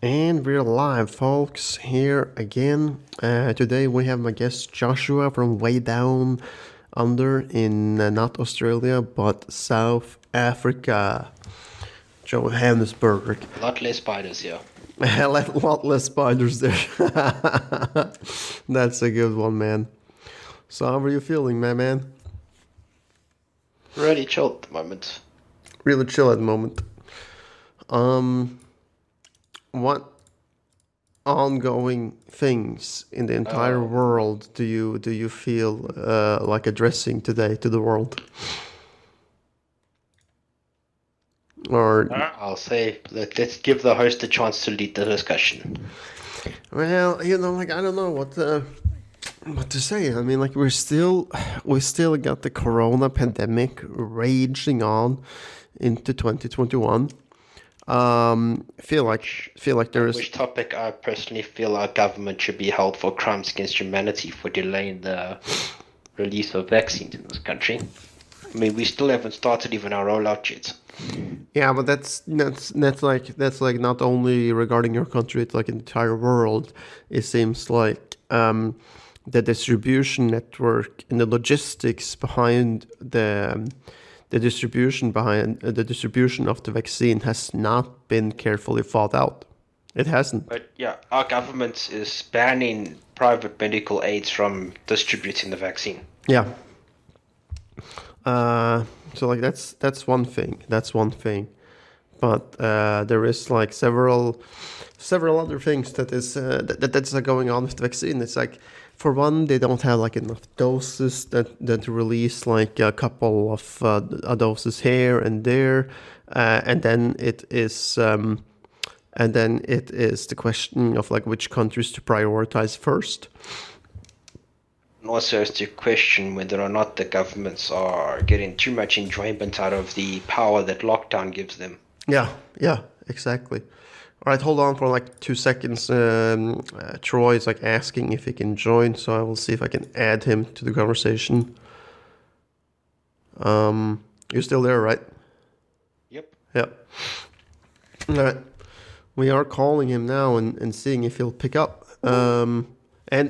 And we're live, folks, here again. Today we have my guest Joshua from way down under in not Australia but South Africa, Johannesburg. A lot less spiders here. A lot less spiders there. That's a good one, man. So, how are you feeling, my man? Really chill at the moment. Really chill at the moment. What ongoing things in the entire world do you feel like addressing today to the world? Or I'll say, let's give the host a chance to lead the discussion. well, like I don't know what to say. I mean, like we still got the corona pandemic raging on into 2021. Feel like there is Which topic I personally feel our government should be held for crimes against humanity for delaying the release of vaccines in this country. I mean, we still haven't started even our rollout yet. yeah, but that's like not only regarding your country, it's like in the entire world. It seems like the distribution network and the logistics behind the distribution of the vaccine has not been carefully thought out. It hasn't. But yeah, our government is banning private medical aids from distributing the vaccine. Yeah. So like that's one thing. That's one thing. But there is like several other things that's going on with the vaccine. It's like, for one, they don't have like enough doses that release like a couple of doses here and there, and then it is the question of like which countries to prioritize first. And also as to question whether or not the governments are getting too much enjoyment out of the power that lockdown gives them. Yeah, exactly. All right, hold on for like 2 seconds. Troy is like asking if he can join, so I will see if I can add him to the conversation. You're still there, right? Yep. Yeah. All right. We are calling him now and seeing if he'll pick up. And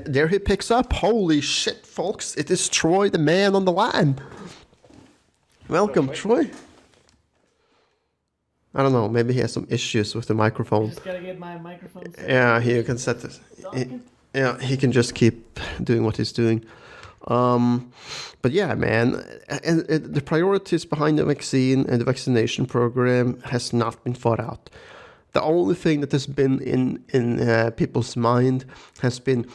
there he picks up. Holy shit, folks. It is Troy, the man on the line. Welcome, Troy. I don't know. Maybe he has some issues with the microphone. Just gotta get my microphone set. Yeah, he can set this. He can just keep doing what he's doing. But yeah, man, and the priorities behind the vaccine and the vaccination program has not been thought out. The only thing that has been in people's mind has been,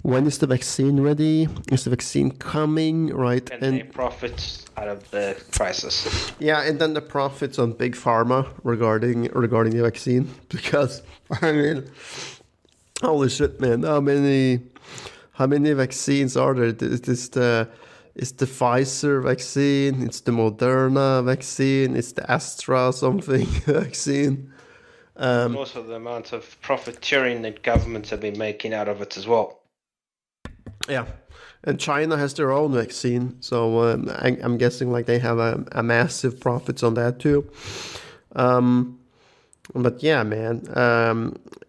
when is the vaccine ready? Is the vaccine coming? Right? And they profit out of the crisis. Yeah, and then the profits on big pharma regarding the vaccine, because I mean, holy shit, man! How many vaccines are there? It's the Pfizer vaccine, it's the Moderna vaccine, it's the Astra something vaccine. And also the amount of profiteering that governments have been making out of it as well. Yeah, and China has their own vaccine, so I'm guessing like they have a massive profits on that too. But yeah, man,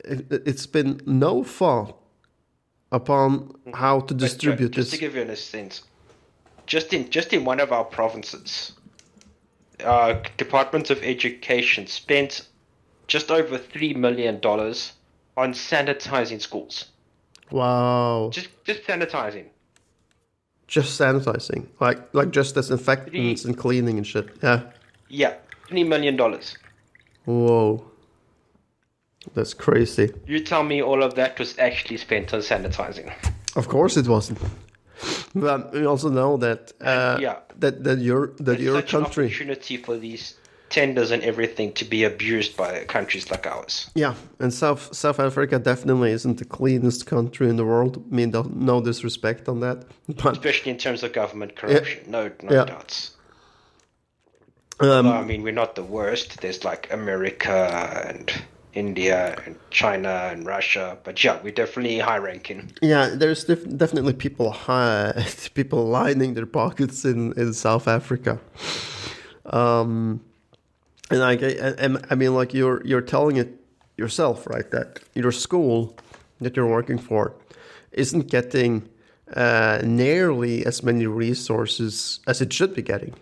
it's been no thought upon how to distribute Just this. to give you a sense, just in one of our provinces, Department of Education spent just over $3 million on sanitizing schools. Wow. Just sanitizing. Just sanitizing, like just disinfectants and cleaning and shit. Yeah. Yeah, $3 million. Whoa. That's crazy. You tell me all of that was actually spent on sanitizing. Of course it wasn't. But we also know that that your Such country. an opportunity for these tenders and everything to be abused by countries like ours. Yeah, and South Africa definitely isn't the cleanest country in the world. I mean, no disrespect on that, but Especially in terms of government corruption. No doubts. I mean, we're not the worst. There's like America and India and China and Russia, but yeah, we're definitely high ranking. yeah, there's definitely people people lining their pockets in South Africa. And like I mean, like you're telling it yourself, right? That your school that you're working for isn't getting nearly as many resources as it should be getting,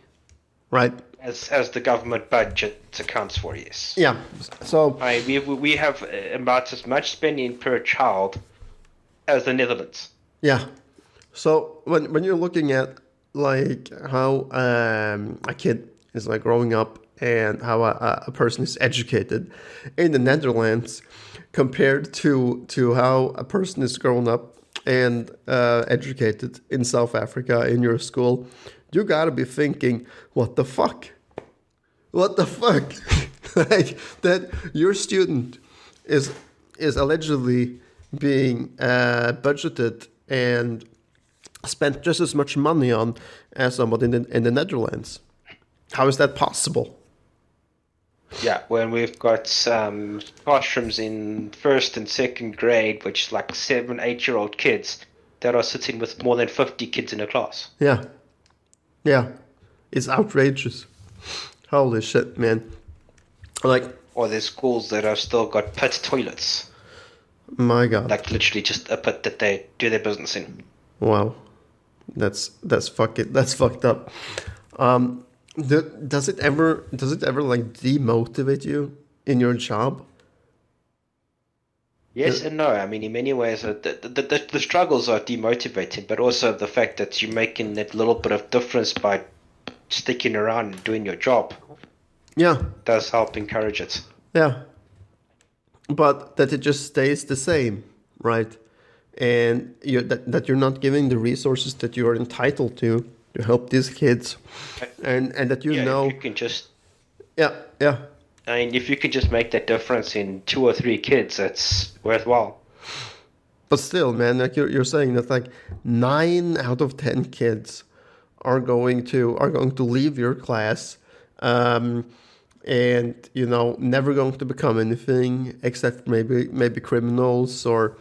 right? As the government budget accounts for, yes. Yeah. So we have about as much spending per child as the Netherlands. yeah. So when you're looking at like how a kid is like growing up and how a person is educated in the Netherlands compared to how a person is grown up and educated in South Africa in your school, you gotta be thinking, what the fuck? What the fuck? Like that your student is allegedly being budgeted and spent just as much money on as somebody in the Netherlands. How is that possible? Yeah, when we've got classrooms in first and second grade, which is like 7, 8-year-old kids that are sitting with more than 50 kids in a class. Yeah. Yeah. It's outrageous. Holy shit, man. Like, or there's schools that have still got pit toilets. My God. Like literally just a pit that they do their business in. Wow. That's fucked up. Does it ever like demotivate you in your job? Yes and no. I mean, in many ways, the struggles are demotivating, but also the fact that you're making that little bit of difference by sticking around and doing your job. Yeah. Does help encourage it. Yeah. But that it just stays the same, right? And that you're not giving the resources that you are entitled to help these kids, and that you know if you can just yeah. I mean, if you can just make that difference in 2 or 3 kids, that's worthwhile. But still, man, like you're saying that like 9 out of 10 kids are going to leave your class, and never going to become anything except maybe criminals or.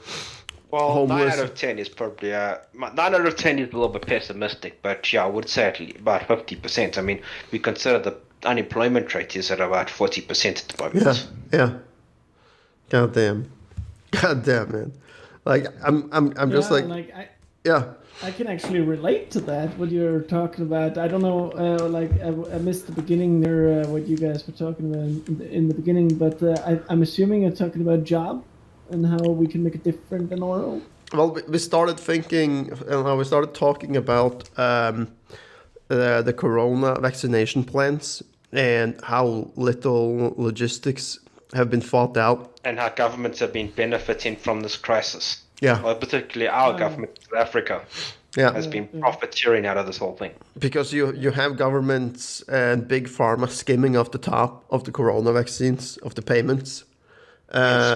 Well, homeless. 9 out of 10 is probably 9 out of 10 is a little bit pessimistic, but yeah, I would say at least about 50%. I mean, we consider the unemployment rate is at about 40% at the moment. Yeah. God damn, man. Like I'm just like I can actually relate to that. What you're talking about. I don't know. I missed the beginning there. What you guys were talking about in the beginning, but I'm assuming you're talking about job. And how we can make it different in our world? Well, we started thinking, we started talking about the corona vaccination plans and how little logistics have been thought out. And how governments have been benefiting from this crisis. Yeah. Well, particularly our government in South Africa has been profiteering out of this whole thing. Because you have governments and big pharma skimming off the top of the corona vaccines, of the payments.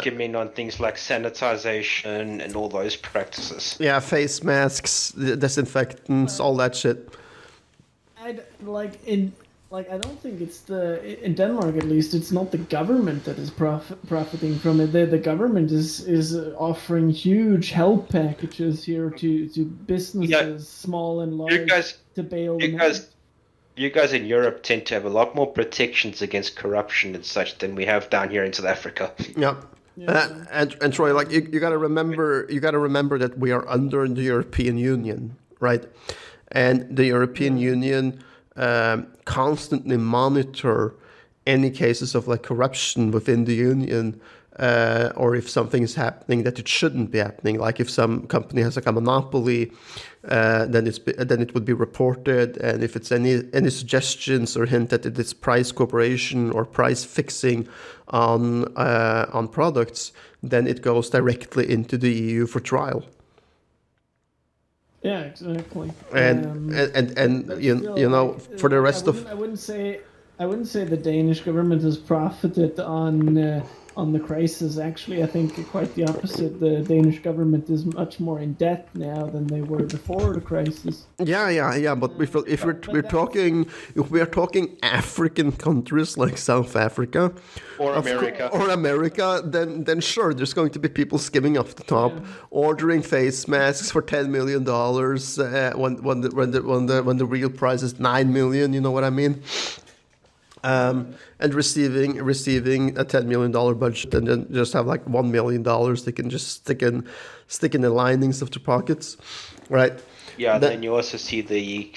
Skimming on things like sanitization and all those practices. Yeah, face masks, disinfectants, all that shit. I don't think it's in Denmark at least. It's not the government that is profiting from it. The government is offering huge help packages here to businesses, small and large, to bail them out. You guys in Europe tend to have a lot more protections against corruption and such than we have down here in South Africa. Yeah. And Troy, like you gotta remember that we are under the European Union, right? And the European Union constantly monitor any cases of like corruption within the union, or if something is happening that it shouldn't be happening, like if some company has like a monopoly, then it would be reported, and if it's any suggestions or hint that it is price cooperation or price fixing on products, then it goes directly into the EU for trial. Yeah, exactly. And for the rest I wouldn't say the Danish government has profited on the crisis. Actually, I think quite the opposite. The Danish government is much more in debt now than they were before the crisis. Yeah. But if we are talking African countries like South Africa or America, then sure, there's going to be people skimming off the top, ordering face masks for $10 million when the real price is $9 million. You know what I mean? and receiving a $10 million budget, and then just have like $1 million they can just stick in the linings of their pockets, right? Yeah, then you also see the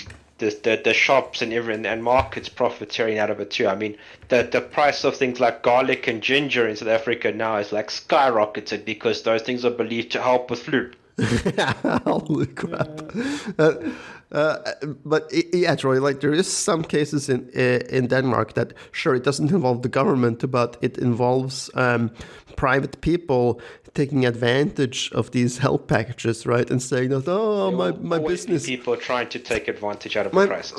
shops and and markets profiteering out of it too. I mean, the price of things like garlic and ginger in South Africa now is like skyrocketed because those things are believed to help with flu. Holy crap! But yeah, Troy, like there is some cases in Denmark that sure it doesn't involve the government, but it involves private people taking advantage of these help packages, right? And saying that, oh, my business, people trying to take advantage out of the crisis.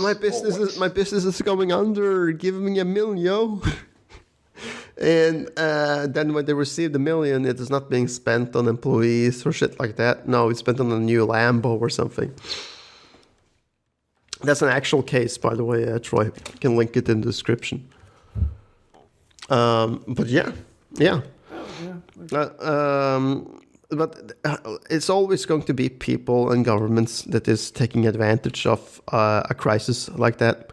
My business is going under. Give me $1 million, yo. And then when they receive the $1 million, it is not being spent on employees or shit like that. No, it's spent on a new Lambo or something. That's an actual case, by the way, Troy. You can link it in the description. But yeah. But it's always going to be people and governments that is taking advantage of a crisis like that.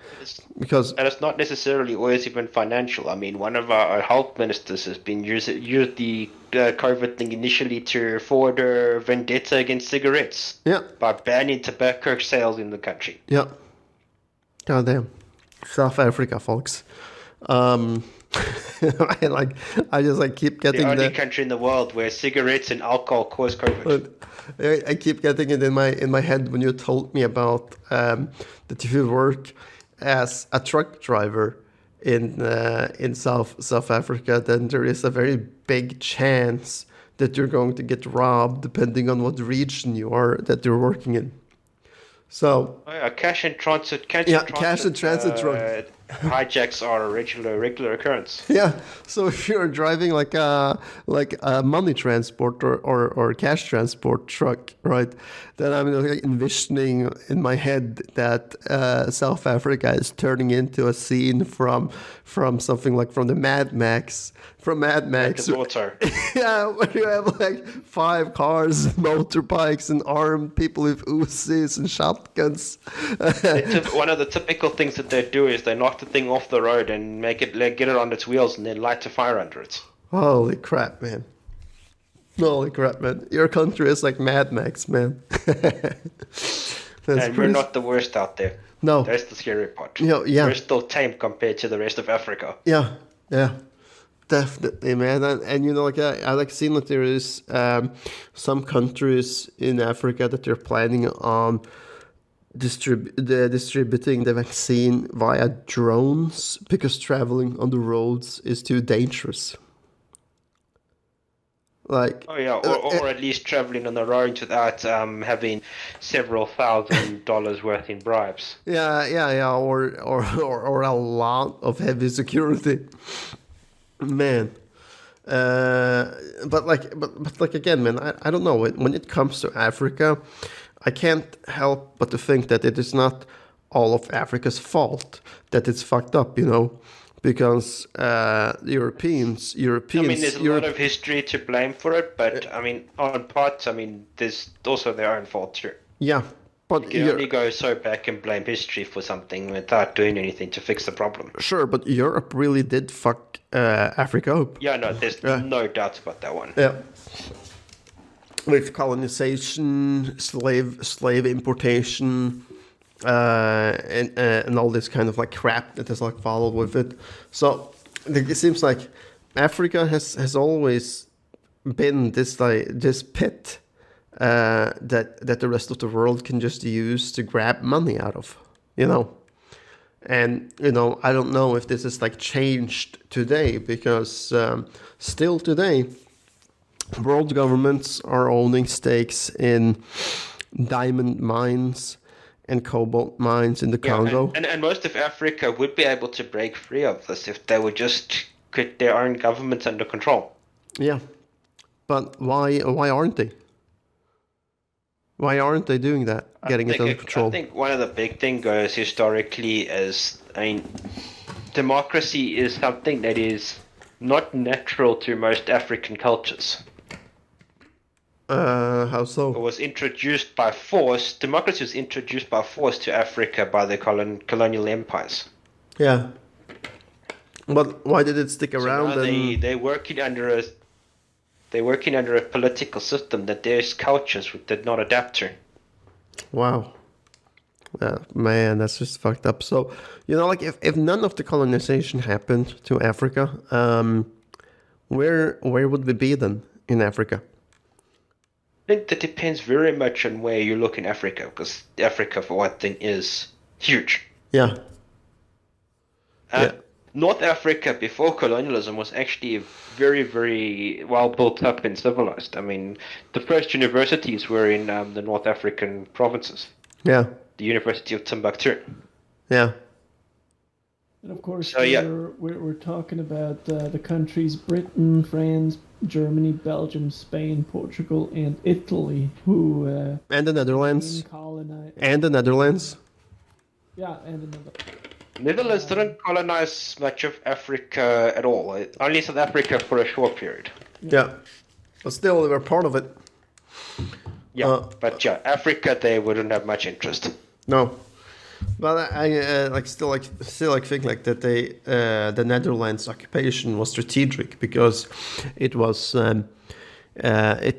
And it's not necessarily always even financial. I mean, one of our health ministers has been used the COVID thing initially to forward a vendetta against cigarettes. Yeah. By banning tobacco sales in the country. Yeah. Goddamn. South Africa, folks. I just keep getting the only country in the world where cigarettes and alcohol cause COVID. I keep getting it in my head when you told me about that if you work as a truck driver in South Africa, then there is a very big chance that you're going to get robbed depending on what region that you're working in. So cash and transit hijacks are a regular occurrence. Yeah, so if you're driving like a money transport or cash transport truck, right? Then I'm envisioning in my head that South Africa is turning into a scene from something like from the Mad Max. From Mad Max. Yeah, where you have 5 cars, motorbikes, and armed people with Uzis and shotguns. One of the typical things that they do is they knock the thing off the road and get it on its wheels and then light a fire under it. Holy crap, man. Your country is like Mad Max, man. And we're not the worst out there. No. That's the scary part. Yeah. We're still tame compared to the rest of Africa. Yeah. Definitely, man. And I seen that there is some countries in Africa that they're planning on distributing the vaccine via drones because traveling on the roads is too dangerous. Or at least traveling on the roads without having several $1,000s worth in bribes. Yeah, or a lot of heavy security. Man, but again, man, I don't know. When it comes to Africa, I can't help but to think that it is not all of Africa's fault that it's fucked up, because Europeans. I mean, there's a lot of history to blame for it, but I mean, on parts, there's also their own fault too. Yeah. But you can only go so back and blame history for something without doing anything to fix the problem. Sure, but Europe really did fuck Africa up. Yeah, no, there's no doubts about that one. Yeah. With colonization, slave importation, and all this kind of crap that has followed with it. So it seems like Africa has always been this pit. That the rest of the world can just use to grab money out of, And, I don't know if this is changed today because still today, world governments are owning stakes in diamond mines and cobalt mines in the Congo. And most of Africa would be able to break free of this if they would just get their own governments under control. Yeah. But why aren't they? Why aren't they doing that? Getting it under control? I think one of the big things goes historically is, democracy is something that is not natural to most African cultures. How so? It was introduced by force. Democracy was introduced by force to Africa by the colonial empires. Yeah. But why did it stick So around? now they're working under a political system that their cultures did not adapt to. Wow. Man, that's just fucked up. So, like if none of the colonization happened to Africa, where would we be then in Africa? I think that depends very much on where you look in Africa, because Africa, for one thing, is huge. Yeah. North Africa before colonialism was actually very, very well built up and civilized. I mean, the first universities were in the North African provinces. Yeah. The University of Timbuktu. Yeah. And of course, So, we're talking about the countries Britain, France, Germany, Belgium, Spain, Portugal, and Italy, who and the Netherlands. colonized. And the Netherlands. Yeah, and the Netherlands. Netherlands didn't colonize much of Africa at all. Only South Africa for a short period. Yeah. But still, they were part of it. Yeah, but Africa, they wouldn't have much interest. No. But I still think like that the Netherlands occupation was strategic because it was it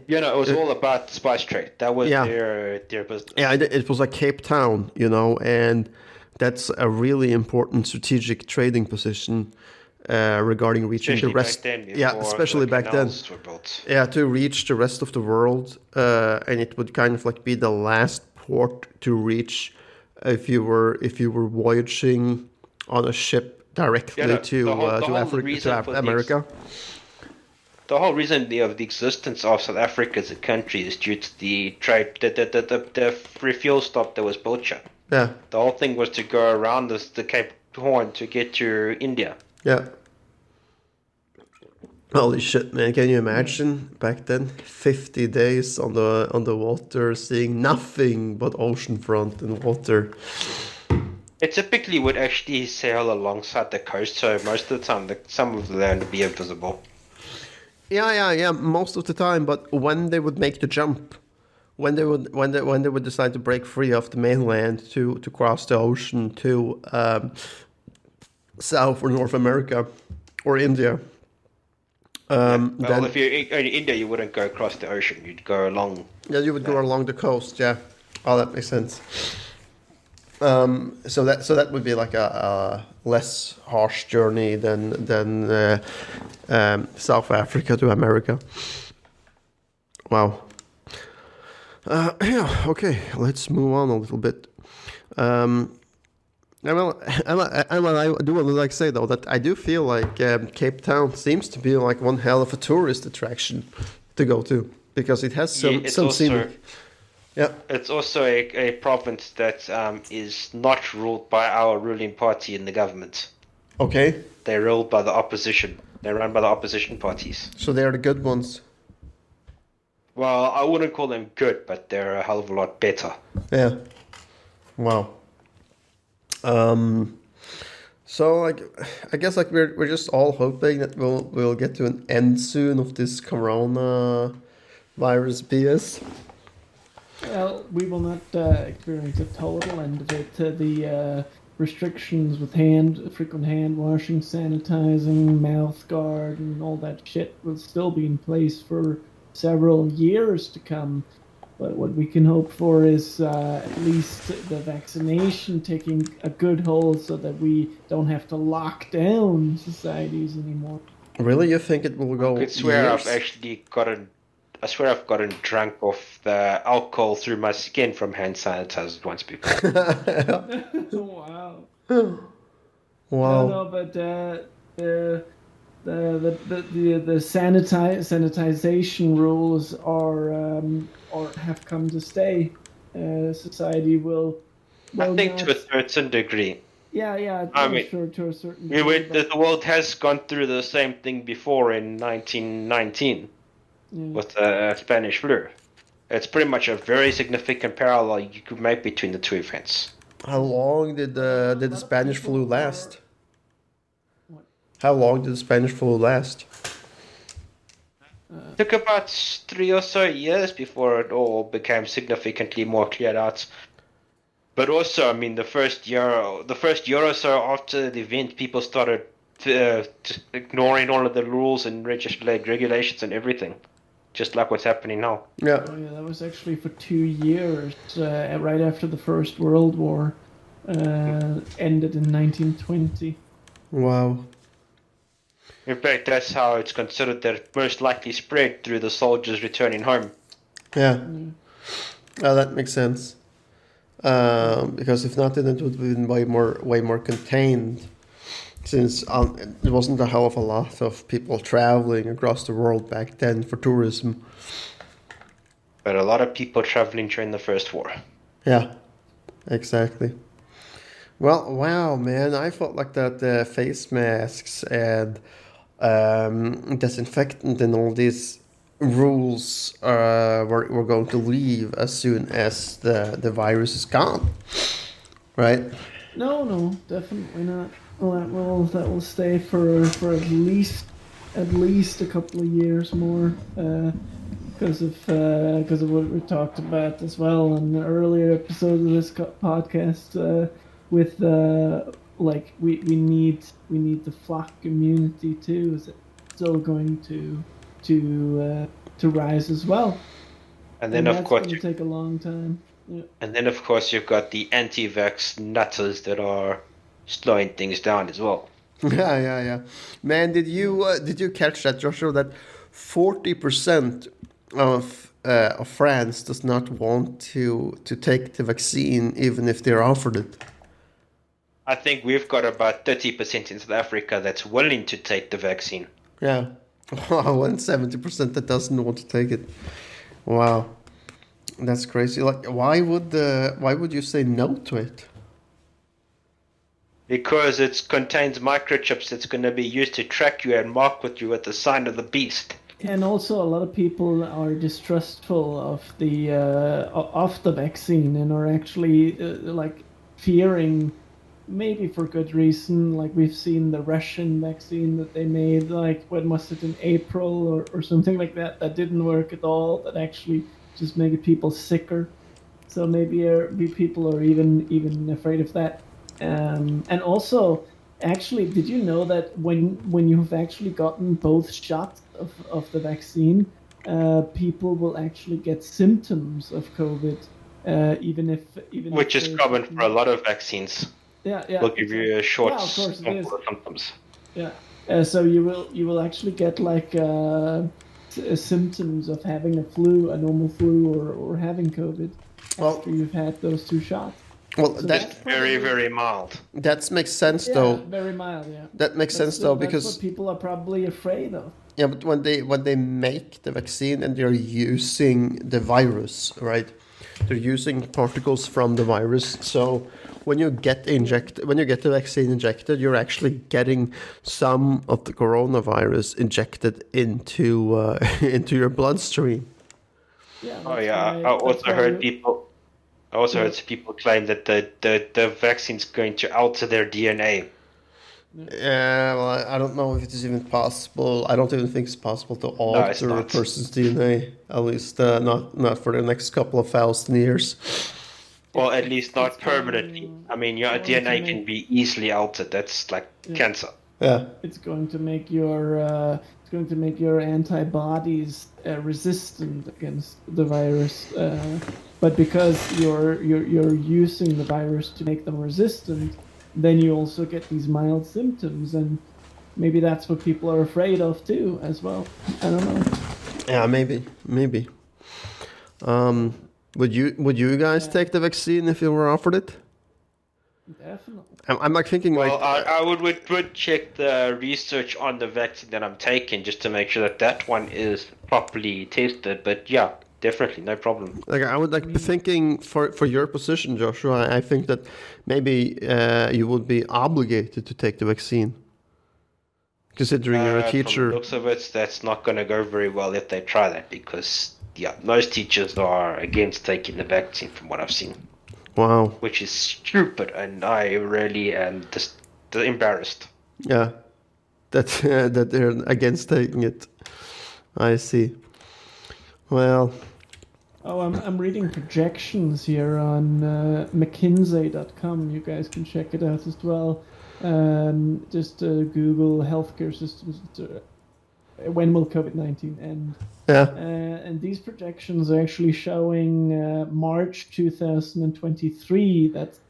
was all about the spice trade. That was their business. Yeah, it was like Cape Town, and that's a really important strategic trading position regarding reaching especially the rest. Especially back then. Yeah, to reach the rest of the world, and it would kind of like be the last port to reach if you were voyaging on a ship directly to Africa, to America. The whole reason of the existence of South Africa as a country is due to the trade, the refuel stop that was built here. Yeah. The whole thing was to go around the Cape Horn to get to India. Yeah. Holy shit, man! Can you imagine back then? 50 days on the water, seeing nothing but oceanfront and water. It typically would actually sail alongside the coast, so most of the time, some of the land would be invisible. Yeah. Most of the time, but when they would make the jump, when they would decide to break free of the mainland to cross the ocean to South or North America or India. Then if you're in India, you wouldn't go across the ocean. You'd go along. Yeah, you would go along the coast. Yeah, that makes sense. So that would be like a less harsh journey than South Africa to America. Wow. Yeah. Okay. Let's move on a little bit. I do want to say though that I do feel like Cape Town seems to be like one hell of a tourist attraction to go to because it has some scenic. Yeah. It's also a province that is not ruled by our ruling party in the government. Okay. They're ruled by the opposition. They're run by the opposition parties. So they're the good ones. Well, I wouldn't call them good, but they're a hell of a lot better. Yeah. Wow. So like, I guess like we're just all hoping that we'll get to an end soon of this corona virus BS. Well, we will not experience a total end of it. The restrictions with frequent hand washing, sanitizing, mouth guard, and all that shit will still be in place for several years to come. But what we can hope for is at least the vaccination taking a good hold so that we don't have to lock down societies anymore. Really? You think it will go I swear years? I swear I've gotten drunk off the alcohol through my skin from hand sanitizers once before. Wow. Wow. No, but the sanitization rules are have come to stay. Society will I think to a certain degree. Yeah. I mean, sure, to a certain degree. The world has gone through the same thing before in 1919 with the Spanish flu. It's pretty much a very significant parallel you could make between the two events. How long did the Spanish flu last? How long did the Spanish flu last? It took about 3 or so years before it all became significantly more cleared out. But also, I mean, the first year or so after the event, people started just ignoring all of the rules and regulations and everything, just like what's happening now. Yeah. Oh, yeah, that was actually for 2 years, right after the First World War ended in 1920. Wow. In fact, that's how it's considered that it most likely spread through the soldiers returning home. Yeah. Oh, that makes sense. Because if not, then it would have been way more contained. Since there wasn't a hell of a lot of people traveling across the world back then for tourism. But a lot of people traveling during the First War. Yeah, exactly. Well, wow, man, I felt like that face masks and disinfectant and all these rules were going to leave as soon as the virus is gone, right? No, definitely not. Well, that will stay for at least a couple of years more, because of what we talked about as well in the earlier episode of this podcast, with like we need the flock immunity too. Is still going to rise as well, And then and of that's course going to take a long time. Yeah. And then, of course, you've got the anti-vax nutters that are slowing things down as well. Yeah. Man, did you catch that, Joshua? That 40% of France does not want to take the vaccine, even if they're offered it. I think we've got about 30% in South Africa that's willing to take the vaccine. Yeah, wow, and 70% that doesn't want to take it. Wow, that's crazy. Like, why would you say no to it? Because it contains microchips that's going to be used to track you and mark with you at the sign of the beast. And also, a lot of people are distrustful of the vaccine and are actually like fearing, maybe for good reason. Like we've seen the Russian vaccine that they made, like when was it, in April or something like that? That didn't work at all. That actually just made people sicker. So maybe people are even afraid of that. And also, actually, did you know that when you've actually gotten both shots of the vaccine, people will actually get symptoms of COVID, even if which is common for a lot of vaccines. Yeah. They'll give you a short of course it is. sample of symptoms. Yeah. So you will actually get like symptoms of having a normal flu or having COVID after you've had those 2 shots. Well, So that's Very, very mild. that makes sense though. Very mild. Yeah. That makes sense though, that's because what people are probably afraid of. yeah, but when they make the vaccine and they're using the virus, right? They're using particles from the virus. So when you get the vaccine injected, you're actually getting some of the coronavirus injected into into your bloodstream. Yeah. Oh yeah, I also heard people claim that the vaccine's going to alter their DNA. Yeah, well, I don't know if it is even possible. I don't even think it's possible to alter a not. person's DNA. At least not for the next couple of thousand years. Well, at least not it's permanently. I mean, your going to DNA make- can be easily altered. That's like cancer. Yeah. It's going to make your antibodies resistant against the virus. But because you're using the virus to make them resistant, then you also get these mild symptoms, and maybe that's what people are afraid of too, as well. I don't know. Yeah, maybe. Would you guys take the vaccine if you were offered it? Definitely. I'm like thinking Well, like I would check the research on the vaccine that I'm taking just to make sure that one is properly tested. But yeah, definitely, no problem. I would like be thinking for your position, Joshua. I think that maybe you would be obligated to take the vaccine, considering you're a From teacher. the looks of it, that's not going to go very well if they try that because most teachers are against taking the vaccine from what I've seen. Wow. Which is stupid, and I really am just embarrassed. Yeah, that they're against taking it. I see. Well, Oh, I'm reading projections here on McKinsey.com. You guys can check it out as well. Just Google healthcare systems. When will COVID-19 end? Yeah. And these projections are actually showing March 2023. That's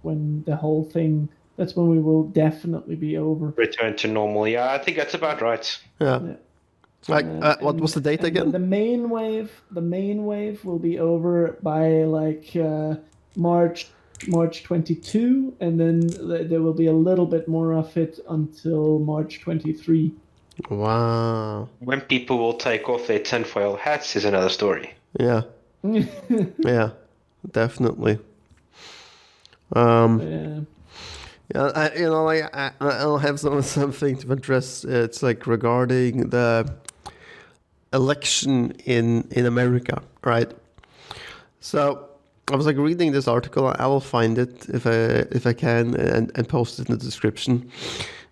when the whole thing. That's when we will definitely be over. Return to normal. Yeah, I think that's about right. Yeah. Yeah. Like, what was the date again? The main wave will be over by like March 22, and then there will be a little bit more of it until March 23. Wow. When people will take off their tinfoil hats is another story. Yeah. Yeah. Definitely. Yeah. Yeah, I'll have something to address. It's like regarding the election in America, right? So I was like reading this article. I will find it if I can and post it in the description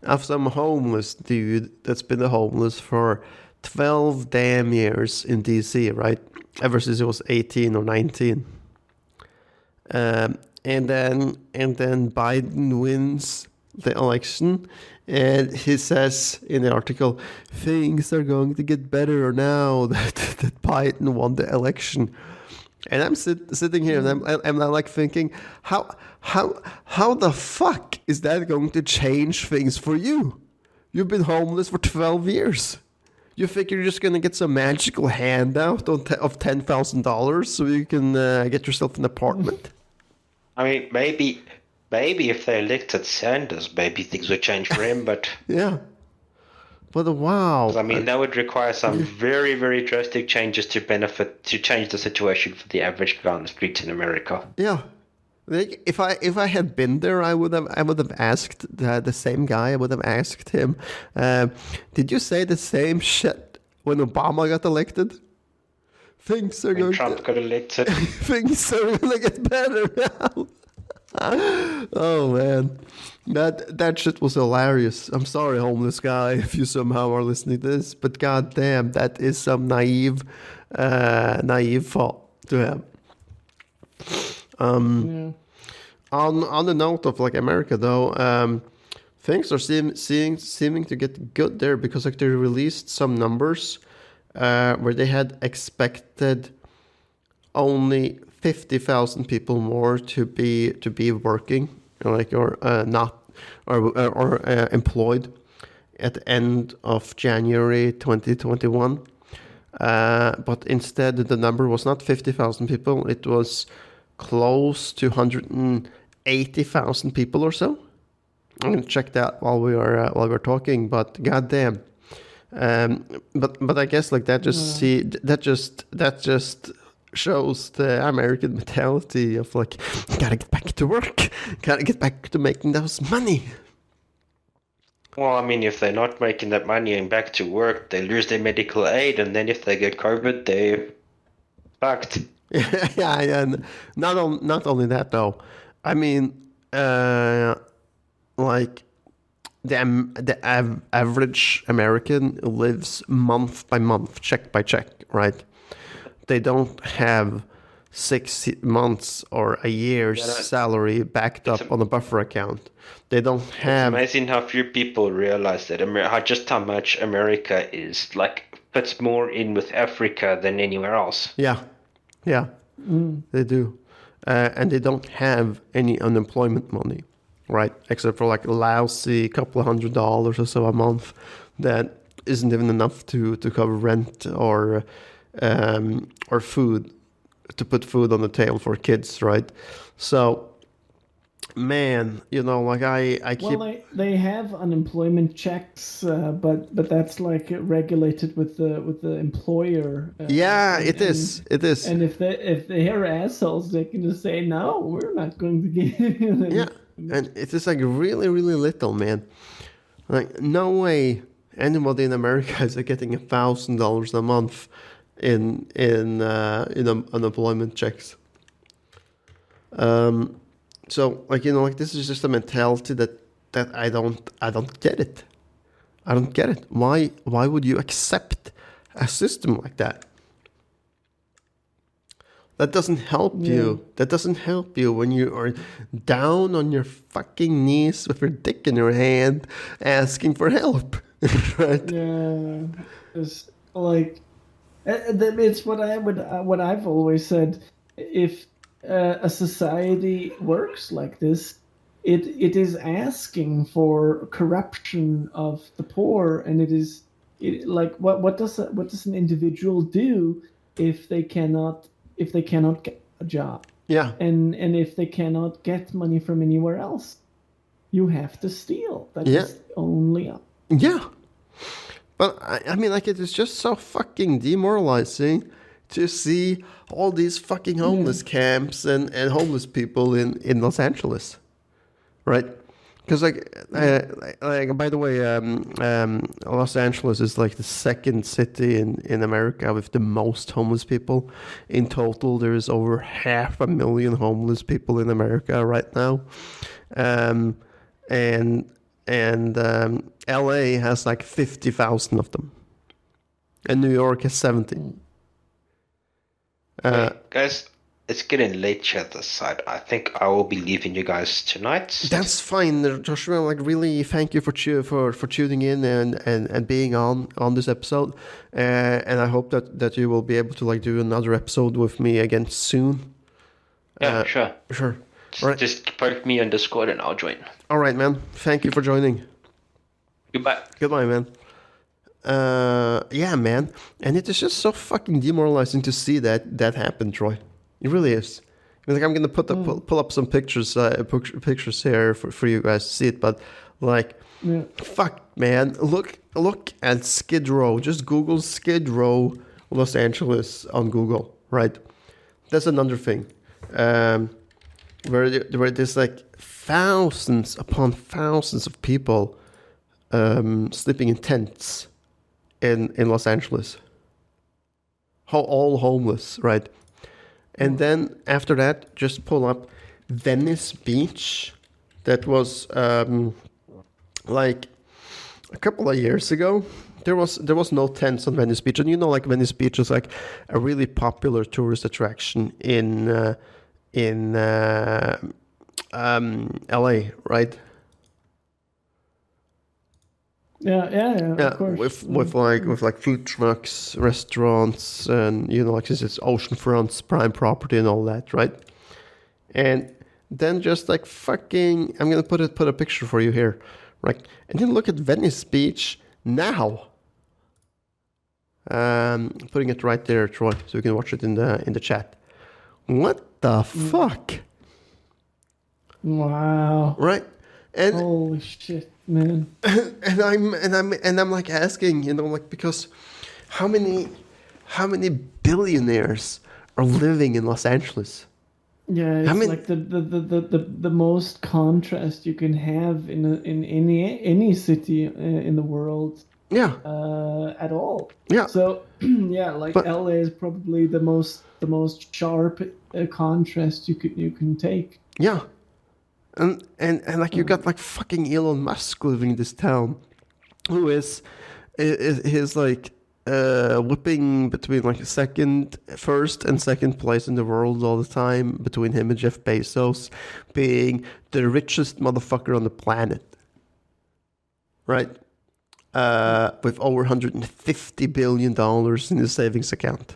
of some homeless dude that's been homeless for 12 damn years in DC, right? Ever since he was 18 or 19. And then Biden wins the election, and he says in the article, things are going to get better now that Biden won the election. And I'm sitting here and I'm like thinking, how the fuck is that going to change things for you? You've been homeless for 12 years. You think you're just going to get some magical handout of $10,000 so you can get yourself an apartment? I mean, maybe if they elected Sanders, maybe things would change for him, but... Yeah. But wow. I mean, that would require some very, very drastic changes to change the situation for the average guy on the streets in America. Yeah. Like, if I had been there, I would have asked the same guy. I would have asked him, did you say the same shit when Obama got elected? Things are going. Trump got elected. Things are gonna get better now. Oh man, that shit was hilarious. I'm sorry, homeless guy, if you somehow are listening to this, but goddamn, that is some naive thought to have. Yeah. On the note of like America though, things are seeming to get good there because like they released some numbers where they had expected only 50,000 people more to be working, like or employed at the end of January 2021. But instead, the number was not 50,000 people; it was close to 180,000 people or so. I'm gonna check that while we're talking. But goddamn. But I guess like that just shows the American mentality of like, gotta get back to work, gotta get back to making those money. Well, I mean, if they're not making that money and back to work, they lose their medical aid, and then if they get COVID, they're fucked. Yeah, and not only that though. I mean, like. The average American lives month by month, check by check, right? They don't have 6 months or a year's salary backed up on a buffer account. They don't have... It's amazing how few people realize that just how much America is, like, fits more in with Africa than anywhere else. Yeah, they do. And they don't have any unemployment money. Right, except for like a lousy couple of $100 or so a month that isn't even enough to cover rent or food, to put food on the table for kids, right? So, man, like I keep... Well, they have unemployment checks, but that's like regulated with the employer. Yeah, it is. And if they are assholes, they can just say, no, we're not going to give you. Yeah. And it is like really, really little, man. Like no way anybody in America is like getting $1,000 a month in unemployment checks. So like like this is just a mentality that I don't get it. I don't get it. Why would you accept a system like that? That doesn't help you. That doesn't help you when you are down on your fucking knees with your dick in your hand asking for help. Right? Yeah. It's like it's what I've always said. If a society works like this, it is asking for corruption of the poor, and like what does an individual do if they cannot get a job, Yeah. and if they cannot get money from anywhere else, you have to steal. That Yeah. is the only option. Yeah. But I mean, like, it is just so fucking demoralizing to see all these fucking homeless camps and homeless people in Los Angeles, right? Because like by the way, Los Angeles is like the second city in America with the most homeless people. In total, there is over 500,000 homeless people in America right now, and LA has like 50,000 of them, and New York has 70. Wait, guys, it's getting late here this side. I think I will be leaving you guys tonight. That's fine, Joshua. Like, really, thank you for tuning in and being on this episode. And I hope that you will be able to like do another episode with me again soon. Yeah, sure. Sure. All right. Just poke me on Discord and I'll join. All right, man. Thank you for joining. Goodbye. Goodbye, man. Yeah, man. And it is just so fucking demoralizing to see that happen, Troy. It really is. I mean, like, I'm gonna pull up some pictures here for you guys to see it. But like, fuck, man. Look at Skid Row. Just Google Skid Row, Los Angeles on Google. Right. That's another thing. Where there's like thousands upon thousands of people sleeping in tents in Los Angeles. All homeless, right? And then after that, just pull up Venice Beach. That was like a couple of years ago. There was no tents on Venice Beach, and like Venice Beach is like a really popular tourist attraction in LA, right? Yeah, of course. With like food trucks, restaurants, and like this is oceanfront's prime property and all that, right? And then just like fucking, I'm gonna put a picture for you here, right? And then look at Venice Beach now. Putting it right there, Troy, so you can watch it in the chat. What the fuck? Wow. Right? And holy shit, man. and I'm like asking, like, because how many billionaires are living in Los Angeles? Yeah, it's like the most contrast you can have in any city in the world. Yeah. At all. Yeah. So yeah, like LA is probably the most sharp contrast you can take. Yeah. And like you got like fucking Elon Musk living in this town, who is like whipping between like first and second place in the world all the time, between him and Jeff Bezos, being the richest motherfucker on the planet, right? With over $150 billion in his savings account,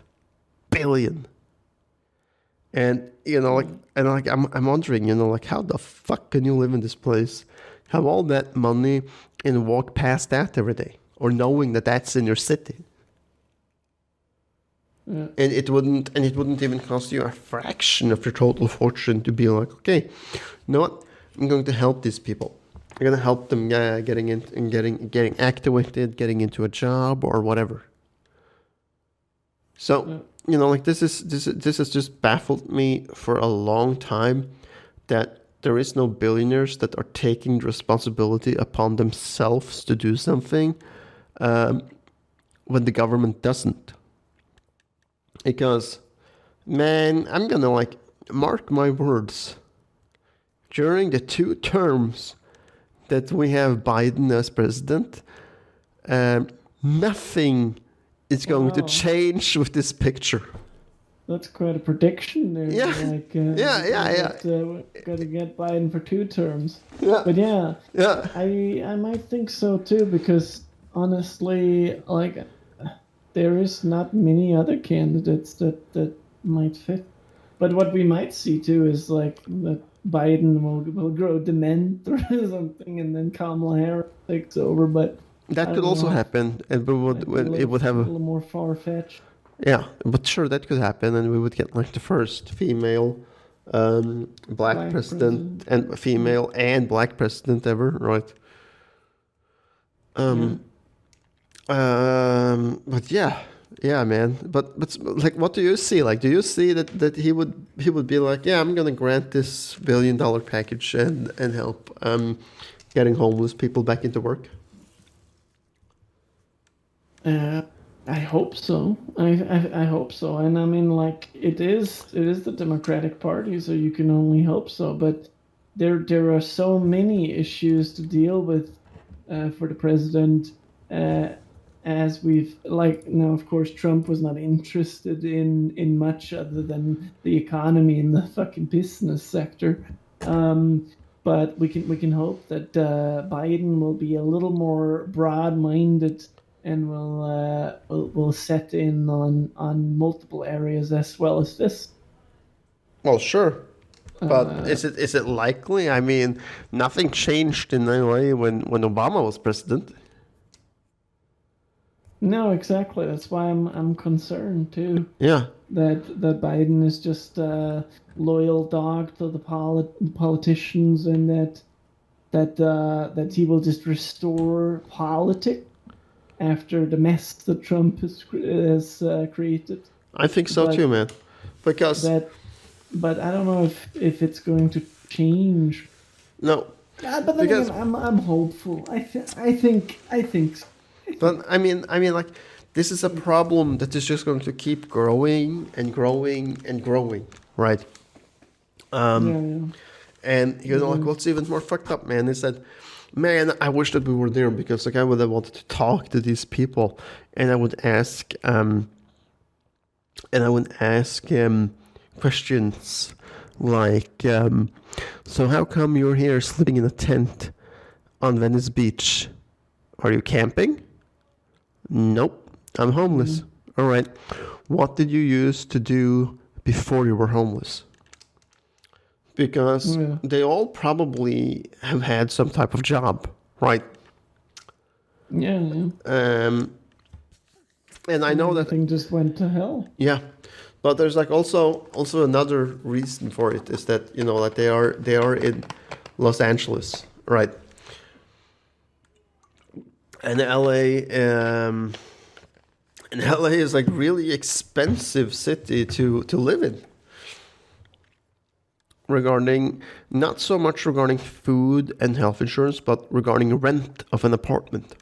billion. And I'm wondering, like, how the fuck can you live in this place, have all that money, and walk past that every day, or knowing that that's in your city? Yeah. And it wouldn't even cost you a fraction of your total fortune to be like, okay, you know what? I'm going to help these people. I'm going to help them getting in and getting activated, getting into a job or whatever. So. Yeah. Like this has just baffled me for a long time, that there is no billionaires that are taking the responsibility upon themselves to do something when the government doesn't. Because, man, I'm gonna like mark my words. During the 2 terms that we have Biden as president, nothing is going to change with this picture. That's quite a prediction there. Yeah. Like, Yeah. Gotta get Biden for 2 terms. Yeah. But yeah, Yeah. I might think so too, because honestly, like, there is not many other candidates that might fit. But what we might see too is like that Biden will grow dement or something, and then Kamala Harris takes over. But I That could don't also know. happen, and Might be it would have a a, little more far fetched. yeah, but sure, that could happen, and we would get like the first female black Black president president. and female and black president ever, right? Yeah. But yeah, man. But like, what do you see? Like, do you see that he would be like, yeah, I'm gonna grant this $1 billion package and help getting homeless people back into work? I hope so. I hope so. And I mean, like, it is the Democratic Party, so you can only hope so. But there are so many issues to deal with for the president. As we've like now, of course, Trump was not interested in much other than the economy and the fucking business sector. But we can hope that Biden will be a little more broad-minded and will set in on multiple areas as well as this. Well, sure. But is it likely? I mean, nothing changed in any way when Obama was president. No, exactly. That's why I'm concerned too. Yeah. That Biden is just a loyal dog to the politicians, and that he will just restore politics after the mess that Trump has created. I think so But too, man. Because that, but I don't know if it's going to change. no, But then because again, I'm hopeful. I think. but I mean, like, this is a problem that is just going to keep growing and growing and growing, right? Yeah. And you know, like, what's even more fucked up, man, is that, man, I wish that we were there, because like I would have wanted to talk to these people, and I would ask questions like, so how come you're here sleeping in a tent on Venice Beach? Are you camping? Nope, I'm homeless. All right. What did you use to do before you were homeless? Because they all probably have had some type of job, right? Yeah. And I know that Everything just went to hell. yeah, but there's like also another reason for it, is that, you know, like they are in Los Angeles, right? And LA is like really expensive city to live in. Regarding, not so much regarding food and health insurance, but regarding rent of an apartment.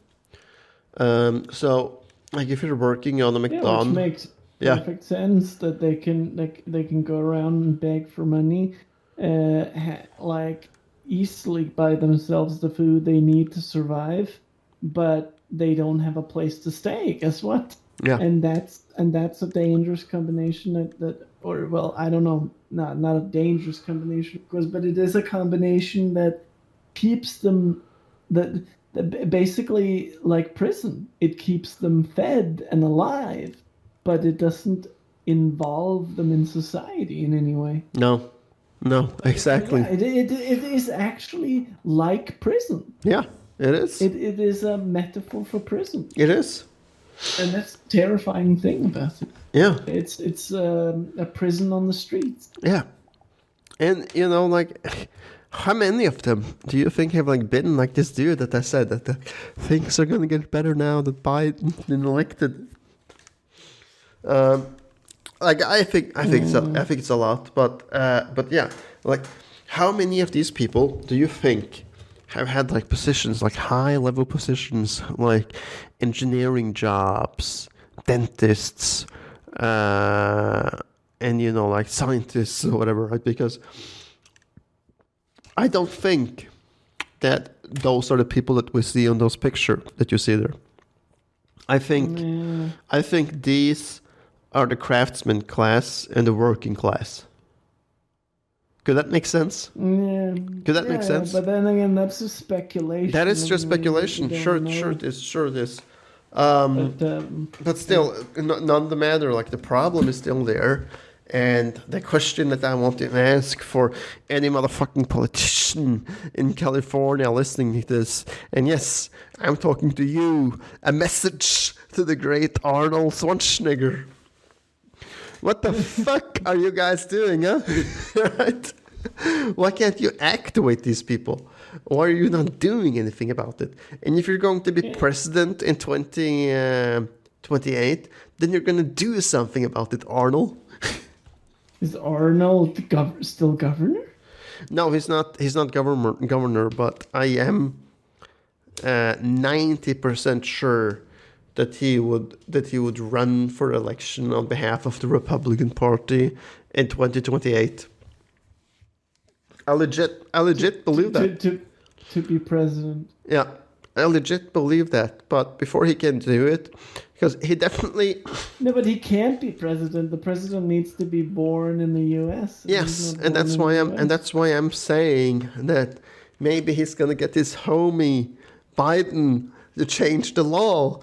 So like if you're working on a Which McDonald's, makes perfect sense that they can go around and beg for money, like easily buy themselves the food they need to survive, but they don't have a place to stay. Guess what? Yeah. And that's a dangerous combination that or well, I don't know, not a dangerous combination, of course, but it is a combination that keeps them that basically like prison. It keeps them fed and alive, but it doesn't involve them in society in any way. No, exactly. Yeah, it is actually like prison. Yeah, it is. It is a metaphor for prison, It is. and that's the terrifying thing about it. Yeah, It's a prison on the streets. yeah. And you know, like, how many of them do you think have like been like this dude that I said that things are gonna get better now that Biden's been elected? Like I think it's a lot, but yeah, like, how many of these people do you think have had like positions, like high level positions, like engineering jobs, dentists, and you know, like scientists or whatever, right? Because I don't think that those are the people that we see on those pictures that you see there. I think these are the craftsman class and the working class. Could that make sense? Yeah. Could that make sense? But then again, that's just speculation. That is just I mean, speculation. we Sure, don't know. sure it is. But still, none the matter. Like the problem is still there, and the question that I want to ask for any motherfucking politician in California listening to this, and yes, I'm talking to you. A message to the great Arnold Schwarzenegger. What the fuck are you guys doing, huh? Right? Why can't you activate these people? Why are you not doing anything about it? And if you're going to be president in 2028, then you're going to do something about it, Arnold. Is Arnold still governor? No, he's not. He's not governor, but I am 90% sure that he would run for election on behalf of the Republican Party in 2028. I legit believe that. To be president. Yeah, I legit believe that. But before he can do it, because he definitely. No, but he can't be president. The president needs to be born in the U.S. Yes, and that's why I'm saying that maybe he's gonna get his homie Biden to change the law.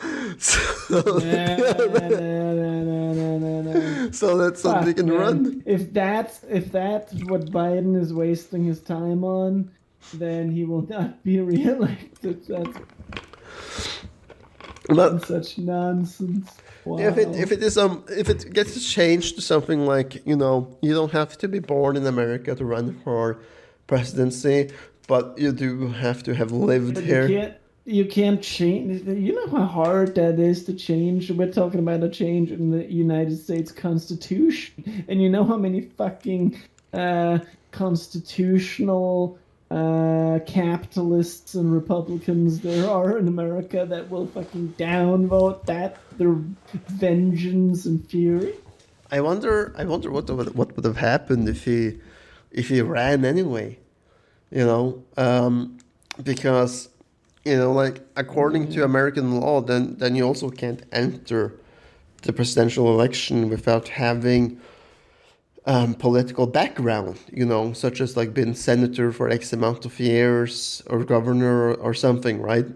So that's something he can run. If that's what Biden is wasting his time on, then he will not be reelected. That's such nonsense. Wow. If it gets changed to something like, you don't have to be born in America to run for presidency, but you do have to have lived here. You can't change. You know how hard that is to change. We're talking about a change in the United States Constitution, and you know how many fucking constitutional capitalists and Republicans there are in America that will fucking downvote that. Their vengeance and fury. I wonder what would have happened if he ran anyway. Because. Like according to American law, then you also can't enter the presidential election without having political background, such as like being senator for X amount of years or governor or something, right?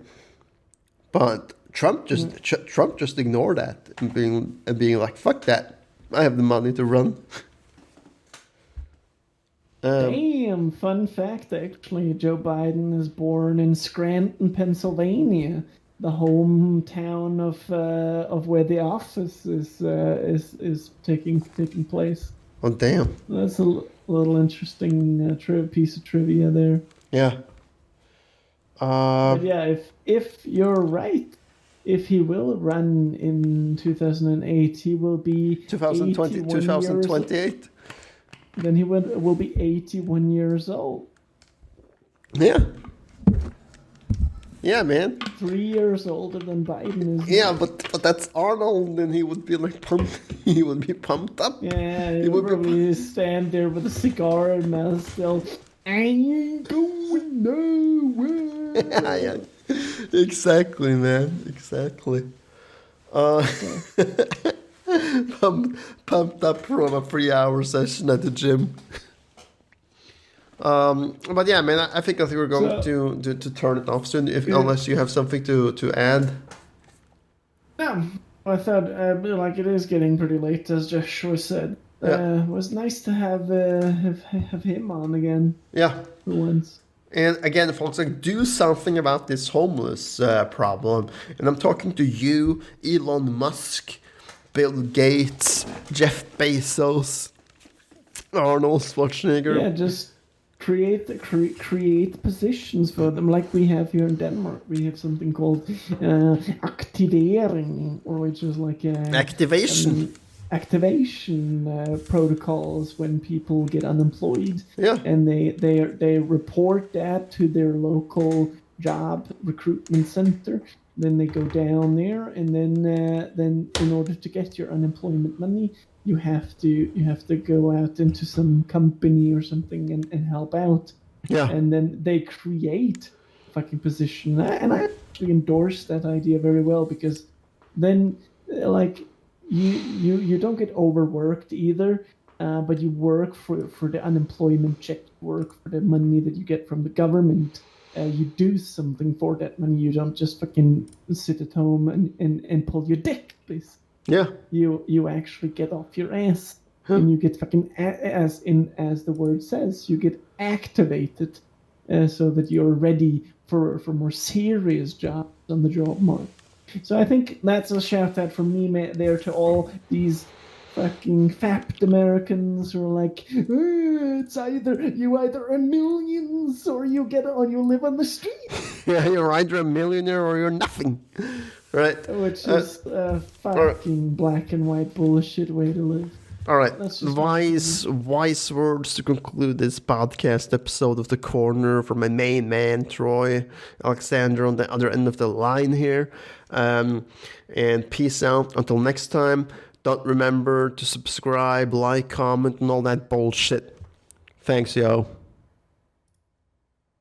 But Trump just ignored that and being like, fuck that, I have the money to run. Damn, fun fact, actually, Joe Biden is born in Scranton, Pennsylvania, the hometown of where the office is taking place. Oh, damn. That's a little interesting piece of trivia there. Yeah. But yeah, if you're right, if he will run in 2008, he will be 2028. Then he will be 81 years old. Yeah. Yeah, man. 3 years older than Biden is. Yeah, but that's Arnold, and he would be like pumped. He would be pumped up. Yeah, he would probably stand there with a cigar in mouth still. I ain't going nowhere. Yeah. Exactly, man. Exactly. Pumped up from a 3-hour session at the gym. But yeah, man, I think we're going to turn it off soon, unless you have something to add. No, I thought like it is getting pretty late, as Joshua said. It was nice to have him on again. Yeah, for once. And again, folks, like, do something about this homeless problem. And I'm talking to you, Elon Musk, Bill Gates, Jeff Bezos, Arnold Schwarzenegger. Yeah, just create positions for them, like we have here in Denmark. We have something called aktivering, which is like activation protocols when people get unemployed. Yeah, and they report that to their local job recruitment center. Then they go down there, and then in order to get your unemployment money, you have to go out into some company or something and help out. Yeah. And then they create a fucking position, and I actually endorse that idea very well, because then like you don't get overworked either, but you work for the unemployment check, you work for the money that you get from the government. You do something for that money. You don't just fucking sit at home and pull your dick, please. Yeah. You actually get off your ass, and you get fucking as the word says, you get activated, so that you're ready for more serious jobs on the job market. So I think that's a shout out from me there to all these fucking fapped Americans who are like, it's either earn millions or you live on the street. Yeah, you're either a millionaire or you're nothing. Right. Which is a fucking black and white bullshit way to live. All right, wise words to conclude this podcast episode of The Corner from my main man, Troy Alexander, on the other end of the line here. And peace out. Until next time, don't remember to subscribe, like, comment, and all that bullshit. Thanks, yo.